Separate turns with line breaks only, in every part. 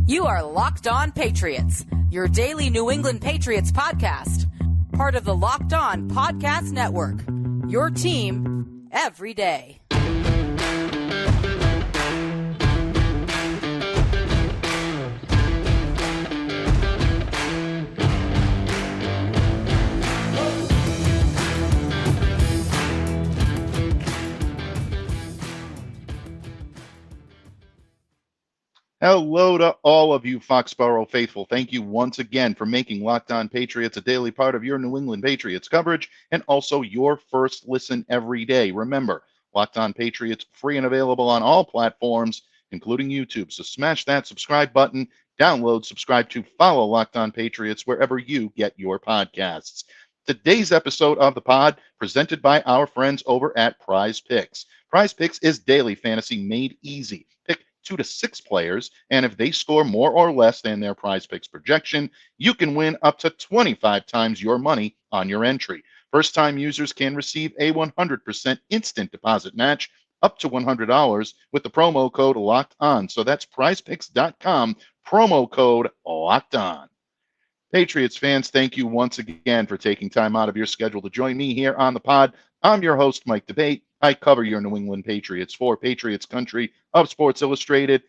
You are Locked On Patriots, your daily New England Patriots podcast. Part of the Locked On Podcast Network, your team every day.
Hello to all of you Foxboro faithful. Thank you once again for making Locked On Patriots a daily part of your New England Patriots coverage and also your first listen every day. Remember, Locked On Patriots free and available on all platforms, including YouTube. So smash that subscribe button, download, subscribe to, follow Locked On Patriots wherever you get your podcasts. Today's episode of the pod presented by our friends over at PrizePicks. PrizePicks is daily fantasy made easy. Pick 2 to 6 players, and if they score more or less than their PrizePicks projection, you can win up to 25 times your money on your entry. First-time users can receive a 100% instant deposit match up to $100 with the promo code Locked On. So that's PrizePicks.com, promo code Locked On. Patriots fans, thank you once again for taking time out of your schedule to join me here on the pod. I'm your host, Mike Debate. I cover your New England Patriots for Patriots Country of Sports Illustrated.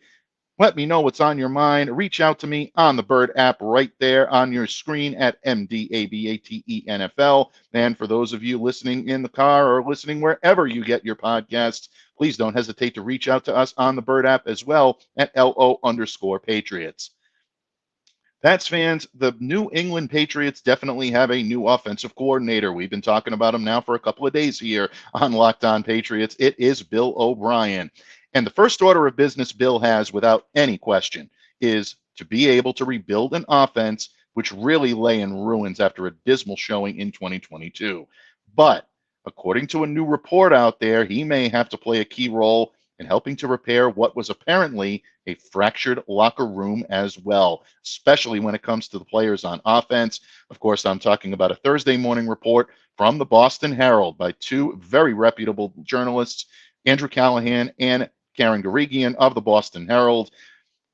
Let me know what's on your mind. Reach out to me on the Bird app right there on your screen at MDABATENFL. And for those of you listening in the car or listening wherever you get your podcasts, please don't hesitate to reach out to us on the Bird app as well at LO_Patriots. Pats fans, the New England Patriots definitely have a new offensive coordinator. We've been talking about him now for a couple of days here on Locked On Patriots. It is Bill O'Brien. And the first order of business Bill has, without any question, is to be able to rebuild an offense which really lay in ruins after a dismal showing in 2022. But according to a new report out there, he may have to play a key role in helping to repair what was apparently a fractured locker room as well, especially when it comes to the players on offense. Of course, I'm talking about a Thursday morning report from the Boston Herald by two very reputable journalists, Andrew Callahan and Karen Guregian of the Boston Herald,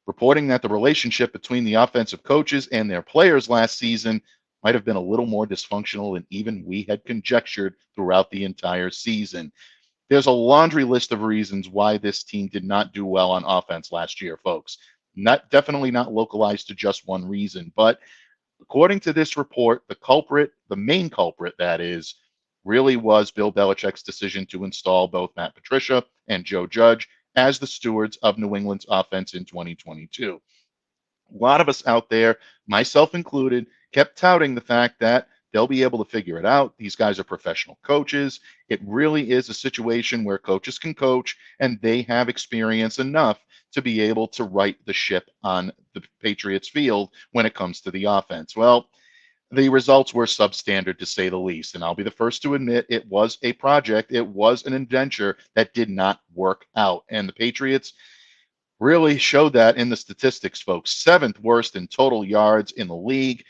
reporting that the relationship between the offensive coaches and their players last season might have been a little more dysfunctional than even we had conjectured throughout the entire season. There's a laundry list of reasons why this team did not do well on offense last year, folks. Definitely not localized to just one reason. But according to this report, the culprit, the main culprit, that is, really was Bill Belichick's decision to install both Matt Patricia and Joe Judge as the stewards of New England's offense in 2022. A lot of us out there, myself included, kept touting the fact that they'll be able to figure it out. These guys are professional coaches. It really is a situation where coaches can coach, and they have experience enough to be able to right the ship on the Patriots field when it comes to the offense. Well, the results were substandard, to say the least. And I'll be the first to admit it was a project. It was an adventure that did not work out. And the Patriots really showed that in the statistics, folks. 7th worst in total yards in the league,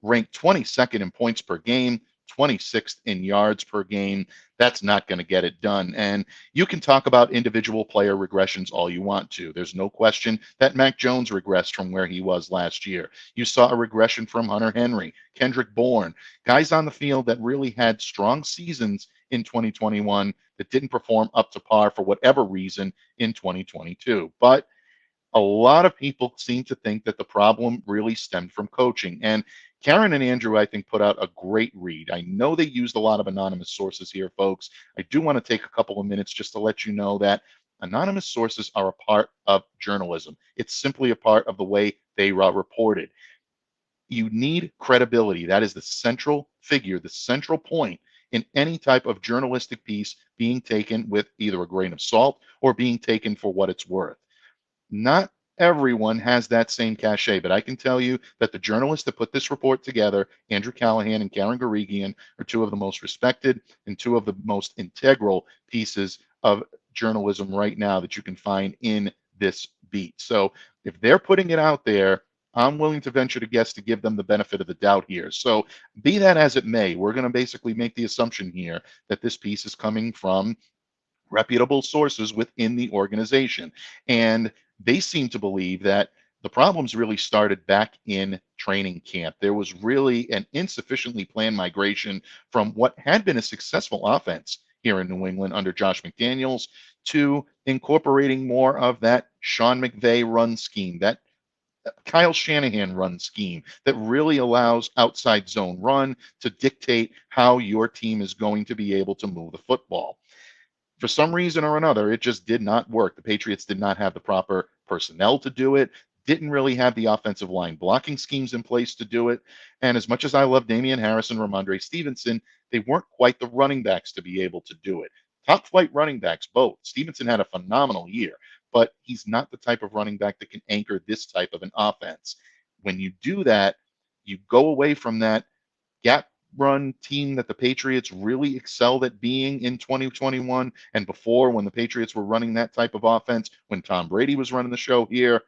ranked 22nd in points per game, 26th in yards per game. That's not going to get it done. And you can talk about individual player regressions all you want to. There's no question that Mac Jones regressed from where he was last year. You saw a regression from Hunter Henry, Kendrick Bourne, guys on the field that really had strong seasons in 2021 that didn't perform up to par for whatever reason in 2022. But a lot of people seem to think that the problem really stemmed from coaching. And Karen and Andrew, I think, put out a great read. I know they used a lot of anonymous sources here, folks. I do want to take a couple of minutes just to let you know that anonymous sources are a part of journalism. It's simply a part of the way they reported. You need credibility. That is the central figure, the central point in any type of journalistic piece being taken with either a grain of salt or being taken for what it's worth. Not everyone has that same cachet, but I can tell you that the journalists that put this report together, Andrew Callahan and Karen Guregian, are two of the most respected and two of the most integral pieces of journalism right now that you can find in this beat. So if they're putting it out there, I'm willing to venture to guess to give them the benefit of the doubt here. So be that as it may, we're going to basically make the assumption here that this piece is coming from reputable sources within the organization. And they seem to believe that The problems really started back in training camp. There was really an insufficiently planned migration from what had been a successful offense here in New England under Josh McDaniels to incorporating more of that Sean McVay run scheme, that Kyle Shanahan run scheme that really allows outside zone run to dictate how your team is going to be able to move the football. For some reason or another, it just did not work. The Patriots did not have the proper personnel to do it, didn't really have the offensive line blocking schemes in place to do it. And as much as I love Damian Harris and Ramondre Stevenson, they weren't quite the running backs to be able to do it. Top flight running backs, both. Stevenson had a phenomenal year, but he's not the type of running back that can anchor this type of an offense. When you do that, you go away from that gap run team that the Patriots really excelled at being in 2021 and before, when the Patriots were running that type of offense, when Tom Brady was running the show here,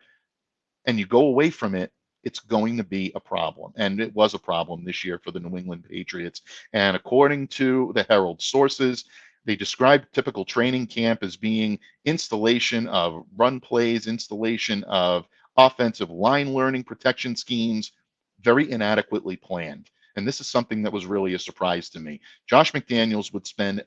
and you go away from it, it's going to be a problem. And it was a problem this year for the New England Patriots. And according to the Herald sources, they described typical training camp as being installation of run plays, installation of offensive line learning protection schemes, very inadequately planned. And this is something that was really a surprise to me. Josh McDaniels would spend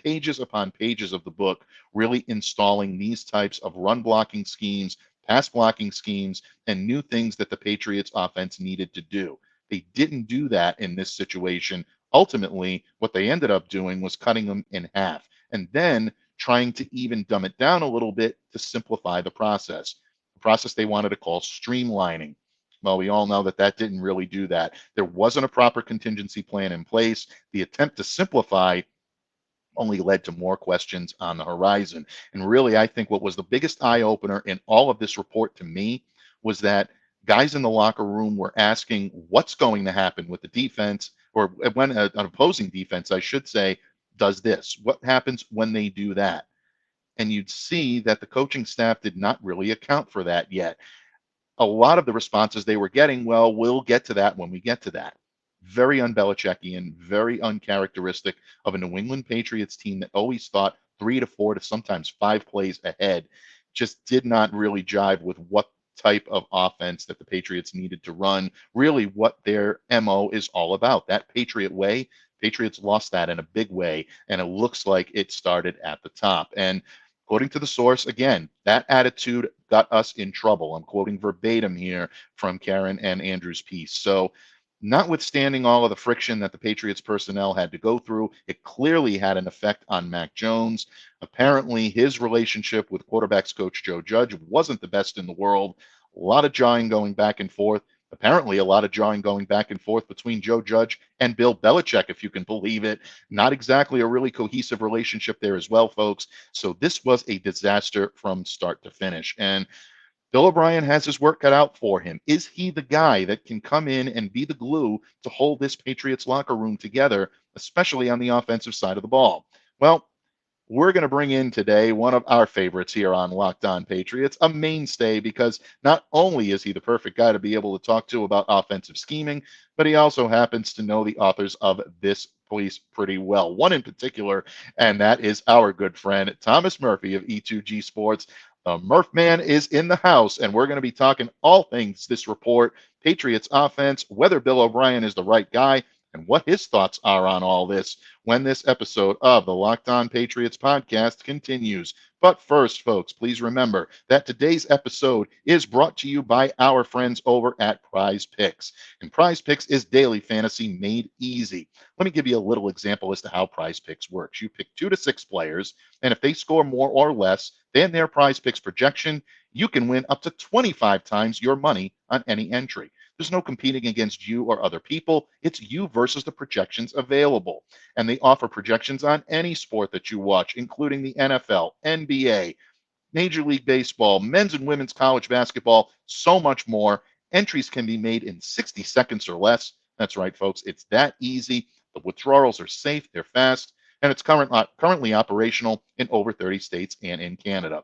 pages upon pages of the book really installing these types of run blocking schemes, pass blocking schemes, and new things that the Patriots offense needed to do. They didn't do that in this situation. Ultimately, what they ended up doing was cutting them in half and then trying to even dumb it down a little bit to simplify the process. The process they wanted to call streamlining. Well, we all know that that didn't really do that. There wasn't a proper contingency plan in place. The attempt to simplify only led to more questions on the horizon. And really, I think what was the biggest eye opener in all of this report to me was that guys in the locker room were asking what's going to happen with the defense, or when an opposing defense, I should say, does this. What happens when they do that? And you'd see that the coaching staff did not really account for that yet. A lot of the responses they were getting, well, we'll get to that when we get to that. Very un-Belichickian, very uncharacteristic of a New England Patriots team that always thought 3 to 4 to sometimes 5 plays ahead. Just did not really jive with what type of offense that the Patriots needed to run, really what their MO is all about. That Patriot way, Patriots lost that in a big way, and it looks like it started at the top. And according to the source, again, that attitude got us in trouble. I'm quoting verbatim here from Karen and Andrew's piece. So, notwithstanding all of the friction that the Patriots personnel had to go through, it clearly had an effect on Mac Jones. Apparently, his relationship with quarterbacks coach Joe Judge wasn't the best in the world. A lot of jawing going back and forth. Apparently, a lot of jawing going back and forth between Joe Judge and Bill Belichick, if you can believe it. Not exactly a really cohesive relationship there as well, folks. So this was a disaster from start to finish. And Bill O'Brien has his work cut out for him. Is he the guy that can come in and be the glue to hold this Patriots locker room together, especially on the offensive side of the ball? Well, we're going to bring in today one of our favorites here on Locked On Patriots, a mainstay, because not only is he the perfect guy to be able to talk to about offensive scheming, but he also happens to know the authors of this piece pretty well. One in particular, and that is our good friend Thomas Murphy of E2G Sports. The Murph man is in the house, and we're going to be talking all things this report, Patriots offense, whether Bill O'Brien is the right guy, and what his thoughts are on all this when this episode of the Locked On Patriots podcast continues. But first, folks, please remember that today's episode is brought to you by our friends over at PrizePicks. And PrizePicks is daily fantasy made easy. Let me give you a little example as to how PrizePicks works. You pick 2 to 6 players, and if they score more or less than their PrizePicks projection, you can win up to 25 times your money on any entry. There's no competing against you or other people. It's you versus the projections available. And they offer projections on any sport that you watch, including the NFL, NBA, Major League Baseball, men's and women's college basketball, so much more. Entries can be made in 60 seconds or less. That's right, folks. It's that easy. The withdrawals are safe, they're fast, and it's currently operational in over 30 states and in Canada.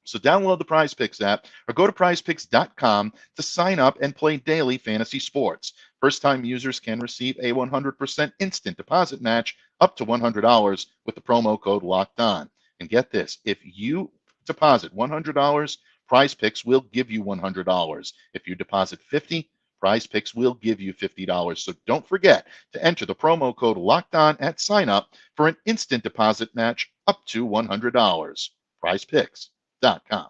So download the PrizePicks app or go to prizepicks.com to sign up and play daily fantasy sports. First-time users can receive a 100% instant deposit match up to $100 with the promo code LOCKEDON. And get this, if you deposit $100 PrizePicks will give you $100. If you deposit $50, PrizePicks will give you $50. So don't forget to enter the promo code LOCKEDON at sign up for an instant deposit match up to $100. PrizePicks.com.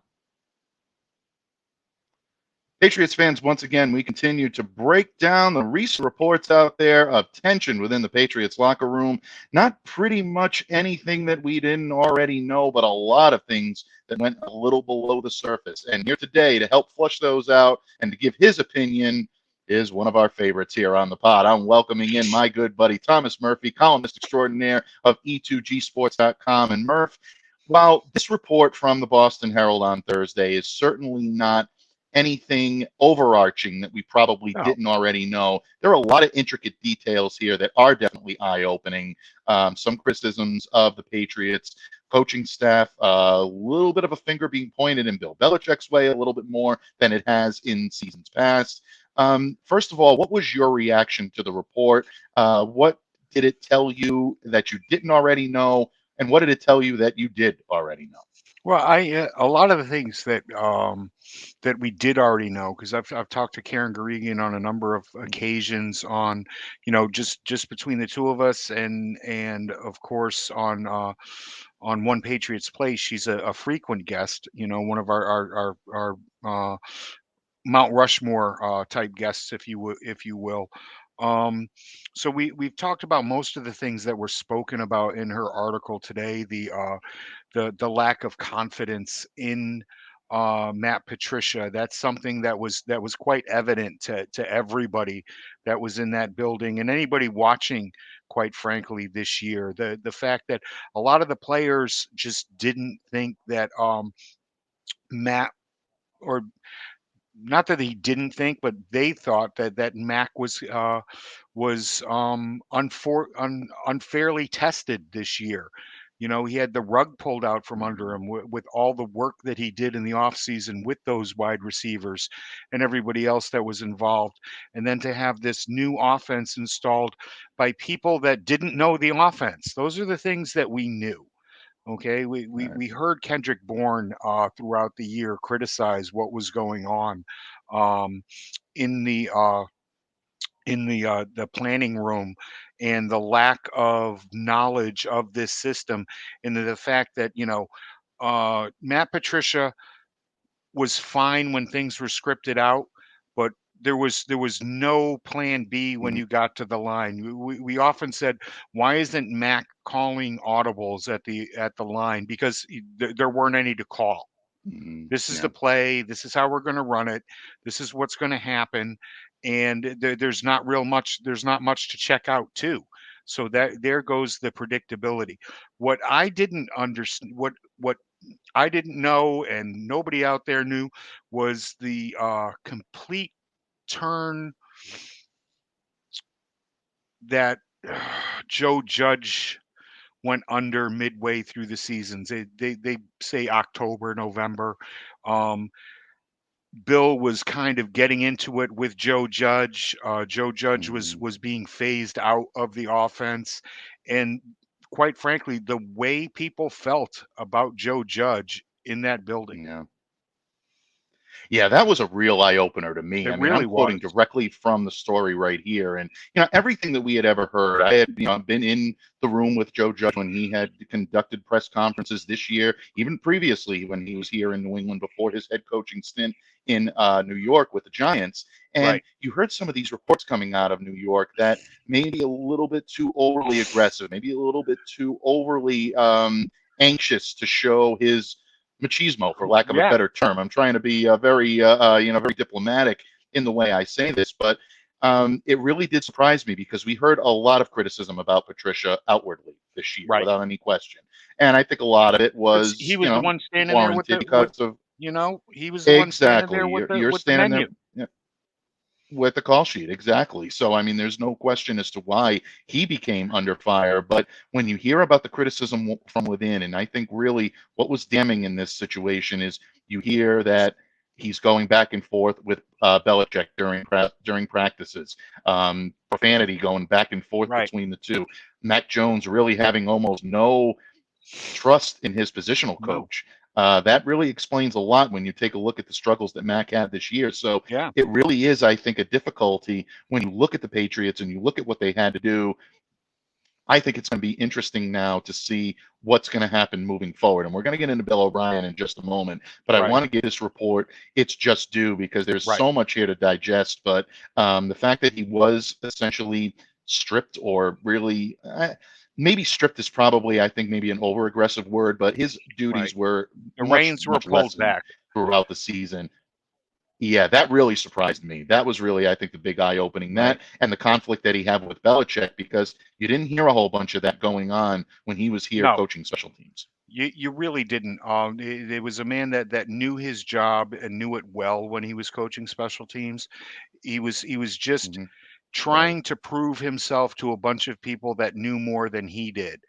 Patriots fans, once again, we continue to break down the recent reports out there of tension within the Patriots locker room. Not pretty much anything that we didn't already know, but a lot of things that went a little below the surface. And here today to help flush those out and to give his opinion is one of our favorites here on the pod. I'm welcoming in my good buddy Thomas Murphy, columnist extraordinaire of E2Gsports.com. And Murph, while this report from the Boston Herald on Thursday is certainly not anything overarching that we probably didn't already know, there are a lot of intricate details here that are definitely eye-opening. Some criticisms of the Patriots coaching staff, a little bit of a finger being pointed in Bill Belichick's way, a little bit more than it has in seasons past. First of all, what was your reaction to the report? What did it tell you that you didn't already know? And what did it tell you that you did already know?
Well, a lot of the things that that we did already know, because I've talked to Karen Garrigan on a number of occasions on, just between the two of us, and of course on One Patriots Place. She's a frequent guest, one of our Mount Rushmore type guests, if you will. So we've talked about most of the things that were spoken about in her article today. The lack of confidence in Matt Patricia. That's something that was quite evident to everybody that was in that building and anybody watching, quite frankly, this year. The fact that a lot of the players just didn't think that Matt, or not that he didn't think, but they thought that Mac was unfairly tested this year. He had the rug pulled out from under him with all the work that he did in the offseason with those wide receivers and everybody else that was involved. And then to have this new offense installed by people that didn't know the offense. Those are the things that we knew. Okay, we heard Kendrick Bourne throughout the year criticize what was going on in the planning room and the lack of knowledge of this system, and the fact that Matt Patricia was fine when things were scripted out, but there was no plan B when you got to the line. We often said, why isn't Mac calling audibles at the line? Because there weren't any to call. This is the play. This is how we're going to run it. This is what's going to happen. And there's not much to check out too. So that there goes the predictability. What I didn't understand, what I didn't know, and nobody out there knew, was the complete turn that Joe Judge went under midway through the seasons. They say October, November. Bill was kind of getting into it with Joe Judge. Joe Judge was being phased out of the offense, and quite frankly, the way people felt about Joe Judge in that building.
Yeah, that was a real eye-opener to me.
It really
I'm quoting directly from the story right here. And, everything that we had ever heard, I had, been in the room with Joe Judge when he had conducted press conferences this year, even previously when he was here in New England before his head coaching stint in New York with the Giants. And you heard some of these reports coming out of New York that maybe a little bit too overly aggressive, maybe a little bit too overly anxious to show his machismo, for lack of a better term. I'm trying to be very diplomatic in the way I say this, but it really did surprise me because we heard a lot of criticism about Patricia outwardly this year, without any question. And I think a lot of it was
he was the one standing there with he was the one standing there with the menu.
With the call sheet, exactly. So, there's no question as to why he became under fire. But when you hear about the criticism from within, and I think really what was damning in this situation is you hear that he's going back and forth with Belichick during practices, profanity going back and forth between the two. Mac Jones really having almost no trust in his positional coach. That really explains a lot when you take a look at the struggles that Mac had this year. So
Yeah,
it really is, I think, a difficulty when you look at the Patriots and you look at what they had to do. I think it's going to be interesting now to see what's going to happen moving forward. And we're going to get into Bill O'Brien in just a moment. But I
right,
want to get this report its just due because there's
right,
so much here to digest. But the fact that he was essentially stripped, or really, maybe stripped is probably, I think, maybe an over aggressive word, but his
right.
duties were
The
much,
reins were
much
pulled
lessened
back.
throughout the season. Yeah, that really surprised me. That was really, I think, the big eye opening.
Right.
That and the conflict that he had with Belichick, because you didn't hear a whole bunch of that going on when he was here
No,
coaching special teams.
you really didn't. It was a man that knew his job and knew it well when he was coaching special teams. He was just
Hmm. Right.
trying to prove himself to a bunch of people that knew more than he did.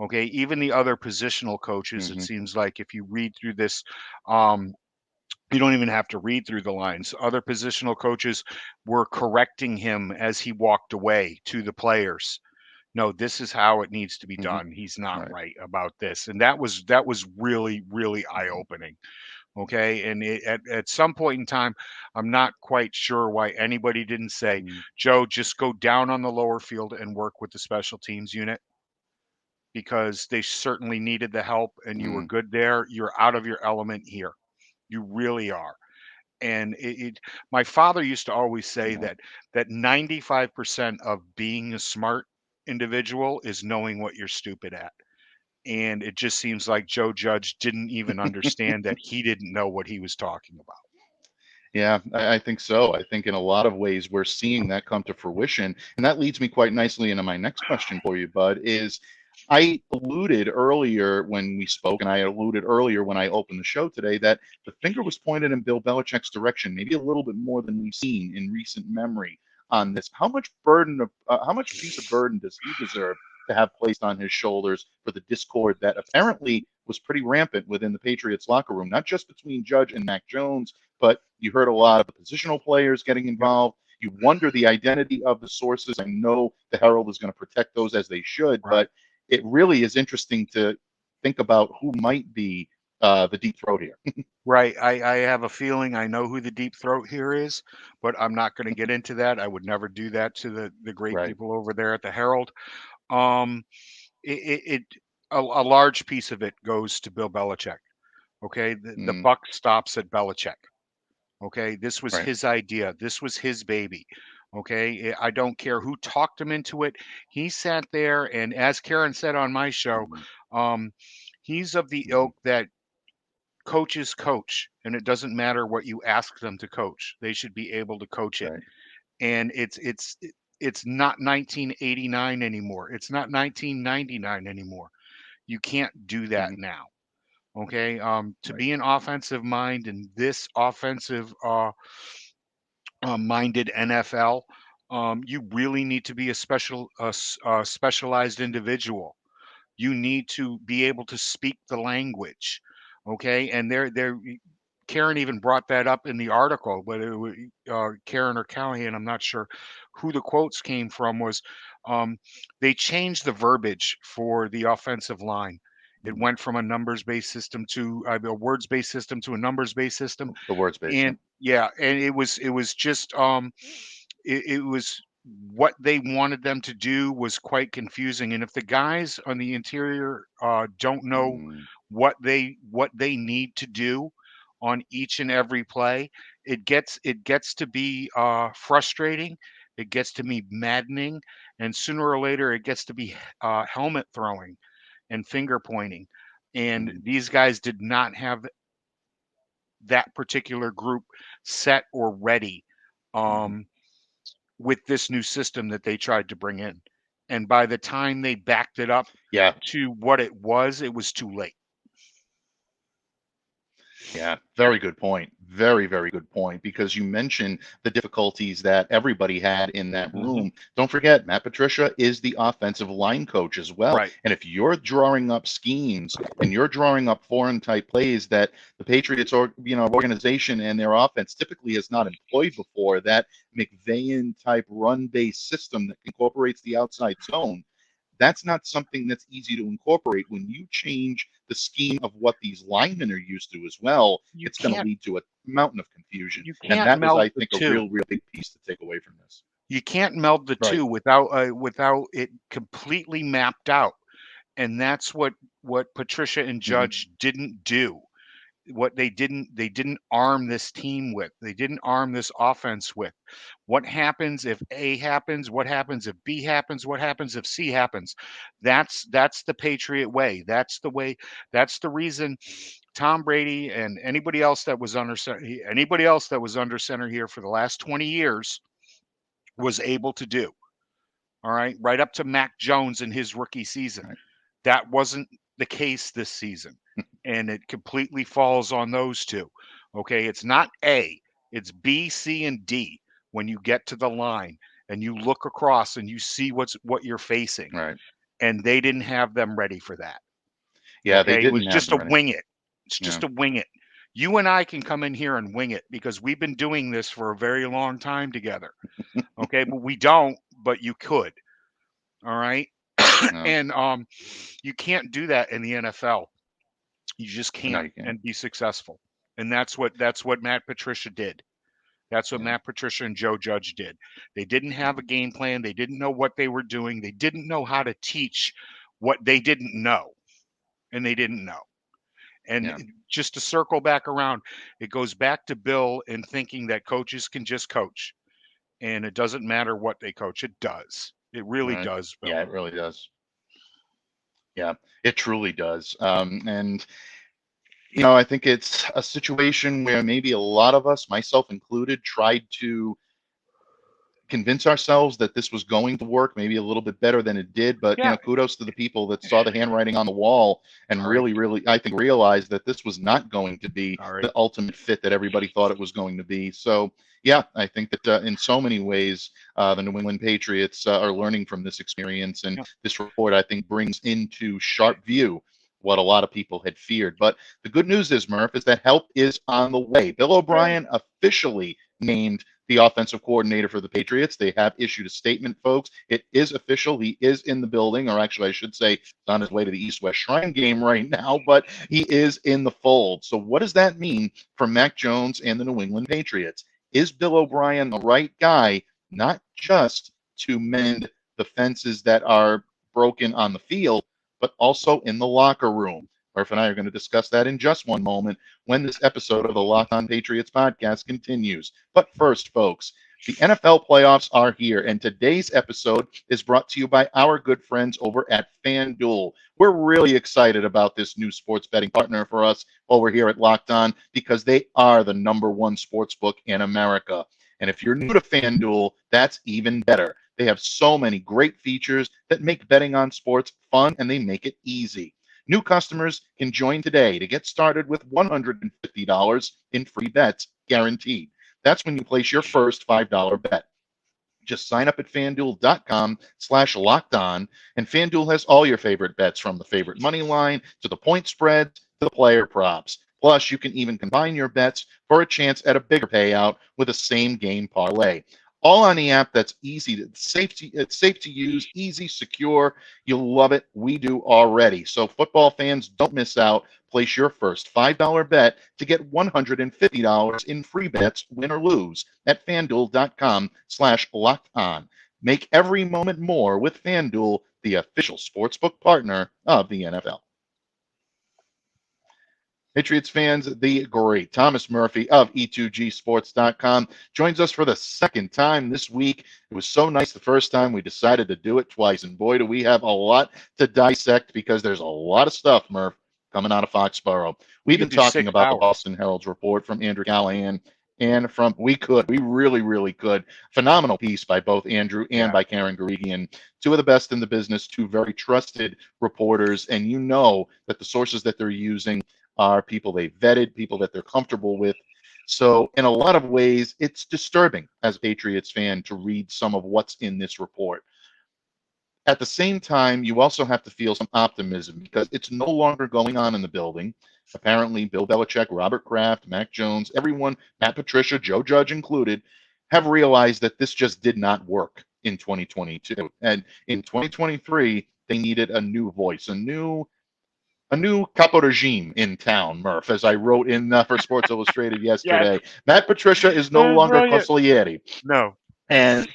Okay, even the other positional coaches, it
Hmm.
seems like if you read through this, um, you don't even have to read through the lines. Other positional coaches were correcting him as he walked away to the players. No, this is how it needs to be
Hmm.
done. He's not
Right.
right about this. And that was really, really
Hmm.
eye-opening. Okay. And at some point in time, I'm not quite sure why anybody didn't say,
Hmm.
Joe, just go down on the lower field and work with the special teams unit, because they certainly needed the help and you were
Hmm.
good there. You're out of your element here. You really are. And my father used to always say
Yeah.
that 95% of being a smart individual is knowing what you're stupid at. And it just seems like Joe Judge didn't even understand that he didn't know what he was talking about.
Yeah, I think so. I think in a lot of ways we're seeing that come to fruition. And that leads me quite nicely into my next question for you, Bud, is I alluded earlier when we spoke, and I alluded earlier when I opened the show today, that the finger was pointed in Bill Belichick's direction, maybe a little bit more than we've seen in recent memory on this. How much piece of burden does he deserve to have placed on his shoulders for the discord that apparently was pretty rampant within the Patriots locker room, not just between Judge and Mac Jones, but you heard a lot of the positional players getting
Yep.
involved. You wonder the identity of the sources. I know the Herald is going to protect those as they should,
Right.
but it really is interesting to think about who might be the deep throat here.
Right. I have a feeling I know who the deep throat here is, but I'm not going to get into that. I would never do that to the great
Right.
people over there at the Herald. Um, it a large piece of it goes to Bill Belichick. Okay, the
Mm,
buck stops at Belichick. Okay, this was
right.
his idea. This was his baby. Okay, I don't care who talked him into it. He sat there, and as Karen said on my show,
Mm,
um, he's of the
mm,
ilk that coaches coach, and it doesn't matter what you ask them to coach. They should be able to coach it.
right.
And it's not 1989 anymore. It's not 1999 anymore. You can't do that
Mm,
now. Okay, to
right.
be an offensive mind in this offensive minded NFL, you really need to be a specialized individual. You need to be able to speak the language. Okay, and there Karen even brought that up in the article, whether it was Karen or Callahan, I'm not sure who the quotes came from. Was um, they changed the verbiage for the offensive line. It
Mm,
went from a numbers-based system to a words-based system to a numbers-based system,
the words base. Yeah.
and yeah, and it was just it was what they wanted them to do was quite confusing. And if the guys on the interior don't know
Mm,
what they need to do on each and every play, it gets to be frustrating. It gets to be maddening, and sooner or later, it gets to be helmet throwing and finger pointing. And
mm,
these guys did not have that particular group set or ready.
mm.
Um, with this new system that they tried to bring in. And by the time they backed it up
Yeah.
to what it was too late.
Yeah, very good point. Very, very good point. Because you mentioned the difficulties that everybody had in that
Mhm.
room. Don't forget, Matt Patricia is the offensive line coach as well.
Right.
And if you're drawing up schemes and you're drawing up foreign type plays that the Patriots or organization and their offense typically has not employed before, that McVayan type run based system that incorporates the outside zone, that's not something that's easy to incorporate. When you change the scheme of what these linemen are used to as well,
You
it's going to
can't
lead to a mountain of confusion.
you
And
can't
that was,
meld
I
the
think, a
two.
real big piece to take away from this.
You can't meld the
Right.
two without it completely mapped out. And that's what Patricia and
Mm-hmm.
Judge didn't do. What they didn't arm this team with. They didn't arm this offense with. What happens if A happens? What happens if B happens? What happens if C happens? That's the Patriot way. That's the way. That's the reason Tom Brady and anybody else that was under center here for the last 20 years was able to do. All right, right up to Mac Jones in his rookie season.
Right.
That wasn't the case this season, and it completely falls on those two. Okay, it's not A, it's B, C, and D when you get to the line and you look across and you see what you're facing,
Right.
and they didn't have them ready for that.
Yeah, they
Okay, it
didn't
was
have
just
them
a
ready.
wing it. It's
Yeah.
just a wing it. You and I can come in here and wing it because we've been doing this for a very long time together. Okay, but we don't, but you could. All right.
No,
And you can't do that in the NFL. You just
no,
can't
you can't.
and be successful. And that's what Matt Patricia did. That's what
Yeah.
Matt Patricia and Joe Judge did. They didn't have a game plan. They didn't know what they were doing. They didn't know how to teach what they didn't know. And they didn't know. And
Yeah.
just to circle back around, it goes back to Bill and thinking that coaches can just coach. And it doesn't matter what they coach. It does. It really
Right.
does, Bill.
Yeah, it really does. Yeah, it truly does. And I think it's a situation where maybe a lot of us, myself included, tried to convince ourselves that this was going to work maybe a little bit better than it did. But,
Yeah.
kudos to the people that saw the handwriting on the wall and
All right.
really, I think, realized that this was not going to be
All right.
the ultimate fit that everybody thought it was going to be. So, yeah, I think that in so many ways, the New England Patriots are learning from this experience. And
Yeah.
this report, I think, brings into sharp view what a lot of people had feared. But the good news is, Murph, is that help is on the way. Bill O'Brien officially named the offensive coordinator for the Patriots. They have issued a statement, folks. It is official. He is in the building, or actually, I should say, he's on his way to the East-West Shrine game right now, but he is in the fold. So what does that mean for Mac Jones and the New England Patriots? Is Bill O'Brien the right guy, not just to mend the fences that are broken on the field, but also in the locker room? Murph and I are going to discuss that in just one moment when this episode of the Locked On Patriots podcast continues. But first, folks, the NFL playoffs are here, and today's episode is brought to you by our good friends over at FanDuel. We're really excited about this new sports betting partner for us while we're here at Locked On because they are the #1 sports book in America. And if you're new to FanDuel, that's even better. They have so many great features that make betting on sports fun, and they make it easy. New customers can join today to get started with $150 in free bets guaranteed. That's when you place your first $5 bet. Just sign up at fanduel.com/locked on, and FanDuel has all your favorite bets from the favorite money line to the point spreads to the player props. Plus, you can even combine your bets for a chance at a bigger payout with a same game parlay. All on the app that's it's safe to use, easy, secure. You'll love it. We do already. So football fans, don't miss out. Place your first $5 bet to get $150 in free bets, win or lose, at fanduel.com/locked on. Make every moment more with FanDuel, the official sportsbook partner of the NFL. Patriots fans, the great Thomas Murphy of E2GSports.com joins us for the second time this week. It was so nice the first time we decided to do it twice, and boy, do we have a lot to dissect because there's a lot of stuff, Murph, coming out of Foxboro. We've been talking about the Boston Herald's report from Andrew Callahan and we really could. Phenomenal piece by both Andrew and by Karen Garigian. Two of the best in the business, two very trusted reporters, and you know that the sources that they're using are people they vetted, people that they're comfortable with. So in a lot of ways, it's disturbing as a Patriots fan to read some of what's in this report. At the same time, you also have to feel some optimism because it's no longer going on in the building. Apparently, Bill Belichick, Robert Kraft, Mac Jones, everyone, Matt Patricia, Joe Judge included, have realized that this just did not work in 2022. And in 2023, they needed a new voice, a new capo regime in town, Murph, as I wrote in for Sports Illustrated
Yes,
yesterday. Matt Patricia is no
that is
longer
brilliant.
consigliere.
No.
And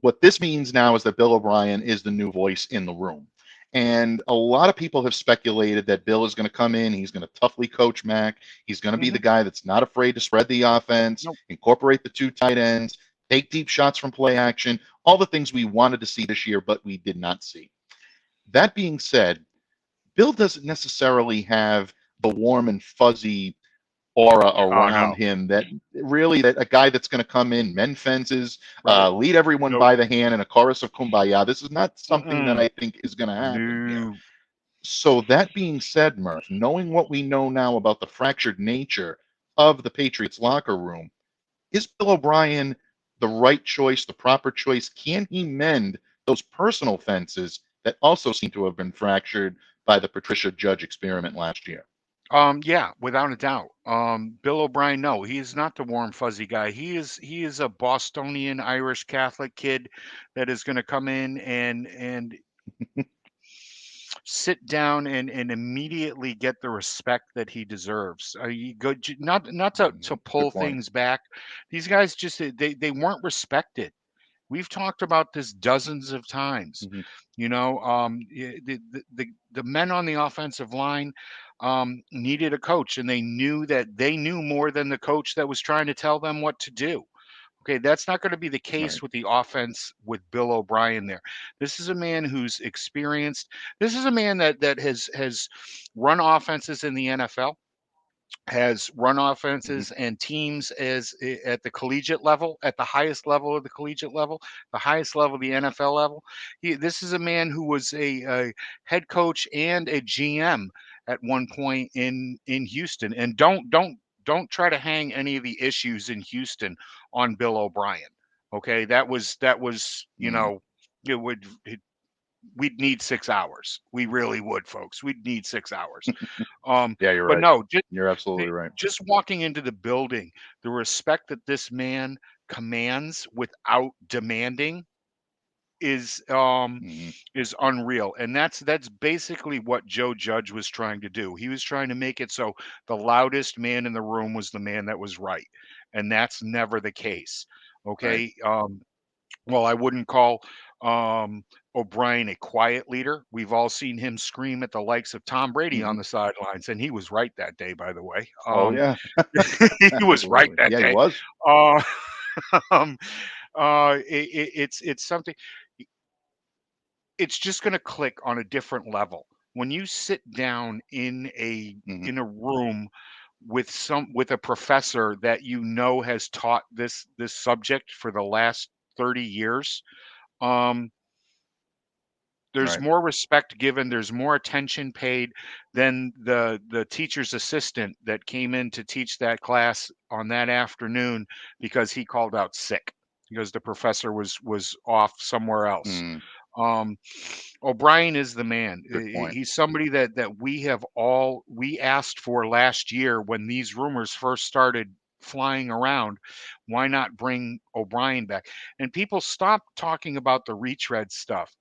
what this means now is that Bill O'Brien is the new voice in the room. And a lot of people have speculated that Bill is going to come in. He's going to toughly coach Mac. He's going to be the guy that's not afraid to spread the offense,
Nope.
incorporate the 2 tight ends, take deep shots from play action, all the things we wanted to see this year, but we did not see. That being said, Bill doesn't necessarily have the warm and fuzzy aura
Oh,
around
no.
him that a guy that's going to come in, mend fences,
Right.
lead everyone
Nope.
by the hand in a chorus of kumbaya. This is not something that
Mm-mm.
I think is going to happen here.
No.
So that being said, Murph, knowing what we know now about the fractured nature of the Patriots locker room, is Bill O'Brien the right choice, the proper choice? Can he mend those personal fences that also seem to have been fractured by the Patricia Judge experiment last year?
Yeah, without a doubt. Bill O'Brien, no, he is not the warm fuzzy guy. He is a Bostonian Irish Catholic kid that is going to come in and sit down and immediately get the respect that he deserves. You go not to pull
Good point.
things back. These guys just they weren't respected. We've talked about this dozens of times.
Mhm.
The men on the offensive line needed a coach, and they knew more than the coach that was trying to tell them what to do. Okay, that's not going to be the case
Right.
with the offense with Bill O'Brien there. This is a man who's experienced. This is a man that has run offenses in the NFL, has run
Mhm.
offenses and teams at the collegiate level, at the highest level of the collegiate level, the highest level of the NFL level. This is a man who was a head coach and a GM at one point in Houston. And don't try to hang any of the issues in Houston on Bill O'Brien. Okay, that was
Mhm.
it would we'd need 6 hours. We really would, folks. We'd need 6 hours.
Yeah, you're
But
right.
no,
You're absolutely right.
just walking into the building, the respect that this man commands without demanding is um
Mhm.
is unreal. And that's basically what Joe Judge was trying to do. He was trying to make it so the loudest man in the room was the man that was right. And that's never the case.
Right.
Okay. Well, I wouldn't call um, O'Brien a quiet leader. We've all seen him scream at the likes of Tom Brady on
Mhm.
the sidelines, and he was right that day, by the way.
Oh yeah,
He was right
absolutely.
that
Yeah, he
day.
was.
Uh, um, it's something. It's just going to click on a different level when you sit down
Mhm.
in a room with a professor that has taught this subject for the last 30 years. Um, there's
Right.
more respect given, there's more attention paid than the teacher's assistant that came in to teach that class on that afternoon because he called out sick because the professor was off somewhere else.
Mm,
Um, O'Brien is the man.
good point.
He's somebody that we asked for last year when these rumors first started flying around. Why not bring O'Brien back? And people stop talking about the retread stuff.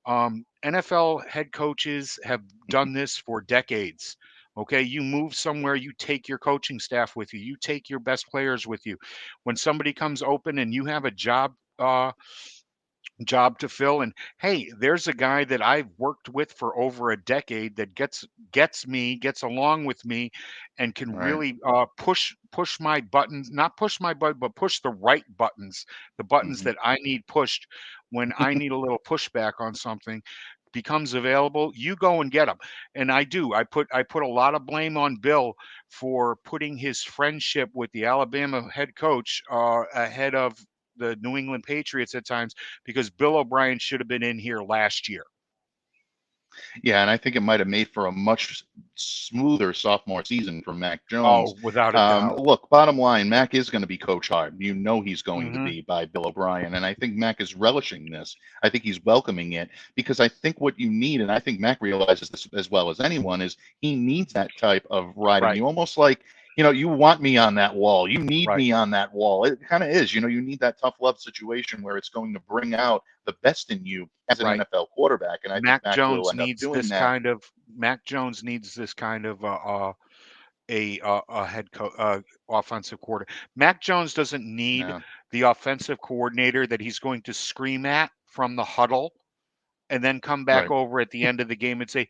NFL head coaches have done this for decades. Okay, you move somewhere, you take your coaching staff with you, you take your best players with you. When somebody comes open and you have a job to fill, and hey, there's a guy that I've worked with for over a decade that gets along with me and can
Right.
really push my buttons, not push my button, but push the right buttons, the buttons
Mhm.
that I need pushed when I need a little pushback on something becomes available. You go and get them. And I put a lot of blame on Bill for putting his friendship with the Alabama head coach ahead of the New England Patriots at times because Bill O'Brien should have been in here last year.
Yeah, and I think it might have made for a much smoother sophomore season for Mac Jones.
Oh, without a doubt.
Look, bottom line, Mac is going to be coach hard. You know he's going to
Mhm.
be by Bill O'Brien, and I think Mac is relishing this. I think he's welcoming it because I think what you need, and I think Mac realizes this as well as anyone, is he needs that type of riding
Right.
you, almost like you want me on that wall. You need
Right,
me on that wall. It kind of is. You need that tough love situation where it's going to bring out the best in you as an
right.
NFL quarterback. And I think
Mac
Mac will
Jones
end up
needs
doing
this
that.
kind of Mac Jones needs this kind of a head offensive coordinator. Mac Jones doesn't need
Yeah,
the offensive coordinator that he's going to scream at from the huddle and then come back
right.
over at the end of the game and say,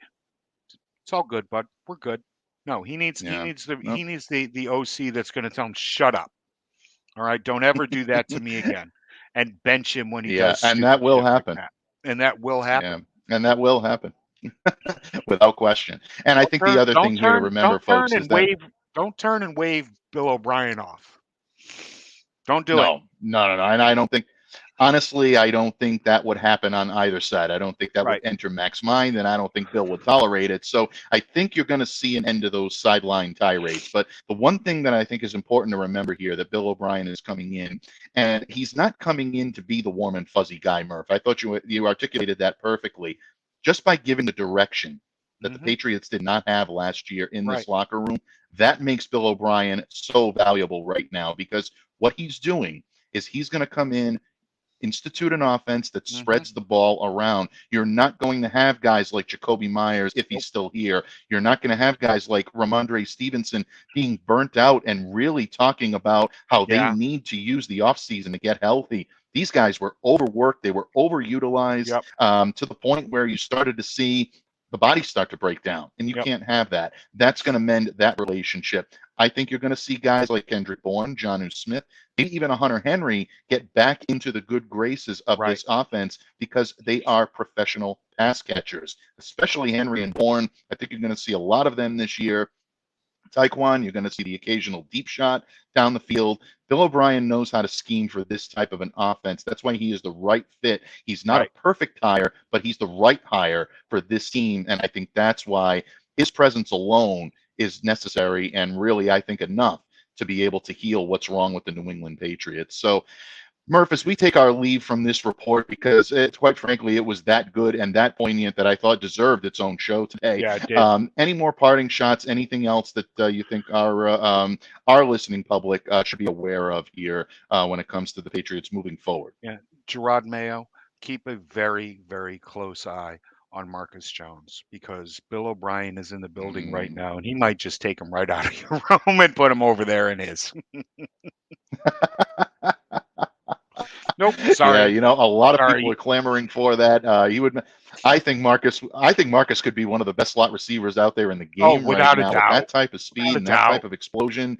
"It's all good, bud. We're good." No, he needs he
Yeah.
needs the
No.
he needs the OC that's going to tell him, "Shut up. All right, don't ever do that to me again," and bench him when he
Yeah,
does
and that
stupid
will
shit like
happen.
that. And that will
Yeah,
happen.
and that will happen without question. And I
Don't
think the
turn
other
don't
thing here to
turn
remember,
don't turn
folks, is
and
that
wave don't turn and wave Bill O'Brien off. Don't do it.
no, no, no, no. And I don't think, honestly, I don't think that would happen on either side. I don't think that would
Right.
enter Mac's mind, and I don't think Bill would tolerate it. So I think you're going to see an end to those sideline tirades. But the one thing that I think is important to remember here that Bill O'Brien is coming in, and he's not coming in to be the warm and fuzzy guy, Murph. I thought you articulated that perfectly. Just by giving the direction that the
Mhm.
Patriots did not have last year in
Right.
this locker room, that makes Bill O'Brien so valuable right now because what he's doing is he's going to come in, institute an offense that
Mhm.
spreads the ball around. You're not going to have guys like Jacoby Myers if he's
Nope.
still here. You're not going to have guys like Ramondre Stevenson being burnt out and really talking about how they
Yeah.
need to use the offseason to get healthy. These guys were overworked. They were overutilized
Yep.
to the point where you started to see the bodies start to break down, and you
Yep.
can't have that. That's going to mend that relationship. I think you're going to see guys like Kendrick Bourne, Jonnu Smith, maybe even a Hunter Henry get back into the good graces of
Right.
this offense because they are professional pass catchers, especially Henry and Bourne. I think you're going to see a lot of them this year. Taekwon, you're going to see the occasional deep shot down the field. Bill O'Brien knows how to scheme for this type of an offense. That's why he is the right fit. He's not a
Right.
perfect hire, but he's the right hire for this team. And I think that's why his presence alone is necessary and really, I think, enough to be able to heal what's wrong with the New England Patriots. So Murph, as we take our leave from this report, because quite frankly, it was that good and that poignant that I thought deserved its own show today.
Yeah, it did.
Any more parting shots? Anything else that you think our listening public should be aware of here when it comes to the Patriots moving forward?
Yeah. Gerard Mayo, keep a very, very close eye on Marcus Jones because Bill O'Brien is in the building right
Mm.
now and he might just take him right out of your room and put him over there in his. Nope.
Yeah,
Sorry.
a lot of people
Sorry.
are clamoring for that. He would. I think Marcus. I think Marcus could be one of the best slot receivers out there in the
Oh,
game right
without a
now. With
doubt.
that type of
Without
speed
a
and that
doubt.
type of explosion,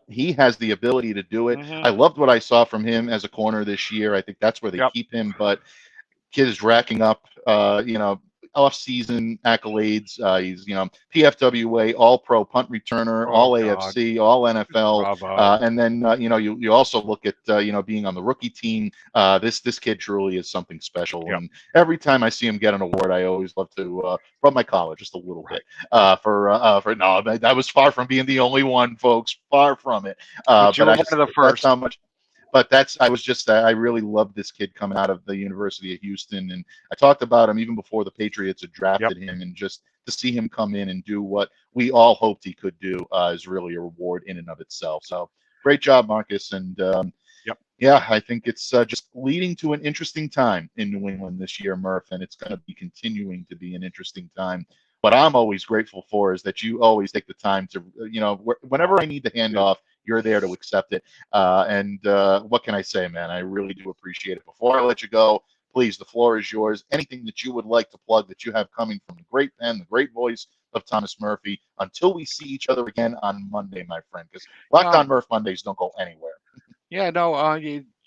he has the ability to do it.
Hmm.
I loved what I saw from him as a corner this year. I think that's where they
Yep.
keep him. But kid is racking up, off-season accolades. He's, PFWA, All-Pro punt returner,
Oh,
All
God.
AFC, All NFL,
Bravo.
and then you also look at being on the rookie team. This kid truly is something special,
Yep.
and every time I see him get an award, I always love to rub my collar just a little
Right.
bit. For no, that was far from being the only one, folks. Far from it.
But
But
you're one of the
that's how
first.
much. But I really love this kid coming out of the University of Houston. And I talked about him even before the Patriots had
Yep.
drafted him. And just to see him come in and do what we all hoped he could do is really a reward in and of itself. So great job, Marcus. And
Yep.
yeah, I think it's just leading to an interesting time in New England this year, Murph. And it's going to be continuing to be an interesting time. What I'm always grateful for is that you always take the time to,
Oh,
whenever I need the
dude.
handoff, you're there to accept it. And what can I say, man? I really do appreciate it. Before I let you go, please, the floor is yours. Anything that you would like to plug that you have coming from the great pen, the great voice of Thomas Murphy, until we see each other again on Monday, my friend, because Locked
Um,
On Murph Mondays don't go anywhere.
yeah, no,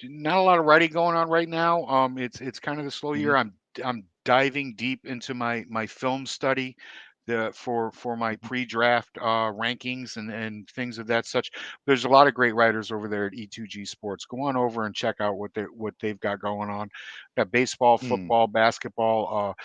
not a lot of writing going on right now. It's kind of the slow
Mhm.
year. I'm diving deep into my film study, for my pre-draft rankings and things of that such. There's a lot of great writers over there at E2G Sports. Go on over and check out what they've got going on. Got baseball,
Mm.
football, basketball.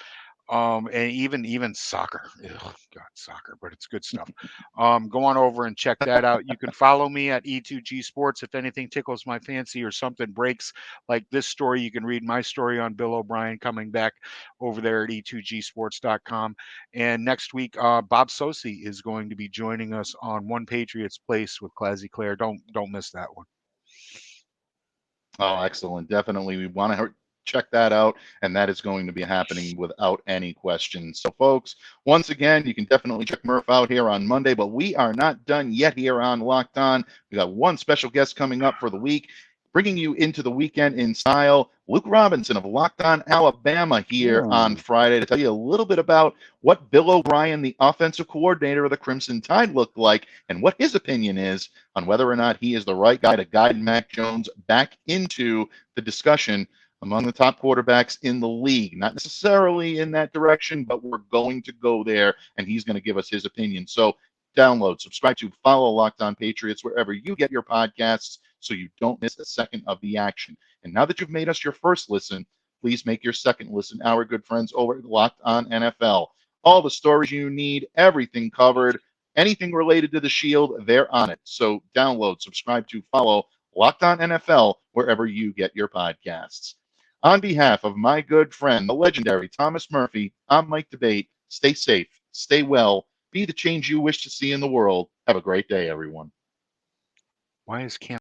And even soccer. Ugh, God, soccer, but it's good stuff. Go on over and check that out. You can follow me at E2G Sports. If anything tickles my fancy or something breaks like this story, you can read my story on Bill O'Brien coming back over there at E2Gsports.com. And next week, Bob Sosi is going to be joining us on One Patriots Place with Classy Claire. Don't miss that one.
Oh, excellent. Definitely. We want to check that out, and that is going to be happening without any question. So, folks, once again, you can definitely check Murph out here on Monday, but we are not done yet here on Locked On. We got one special guest coming up for the week, bringing you into the weekend in style. Luke Robinson of Locked On Alabama here on Friday to tell you a little bit about what Bill O'Brien, the offensive coordinator of the Crimson Tide, looked like and what his opinion is on whether or not he is the right guy to guide Mac Jones back into the discussion among the top quarterbacks in the league. Not necessarily in that direction, but we're going to go there, and he's going to give us his opinion. So download, subscribe to, follow Locked On Patriots wherever you get your podcasts so you don't miss a second of the action. And now that you've made us your first listen, please make your second listen our good friends over at Locked On NFL. All the stories you need, everything covered, anything related to the Shield, they're on it. So download, subscribe to, follow Locked On NFL wherever you get your podcasts. On behalf of my good friend, the legendary Thomas Murphy, I'm Mike Debate. Stay safe, stay well, be the change you wish to see in the world. Have a great day, everyone.
Why is Cam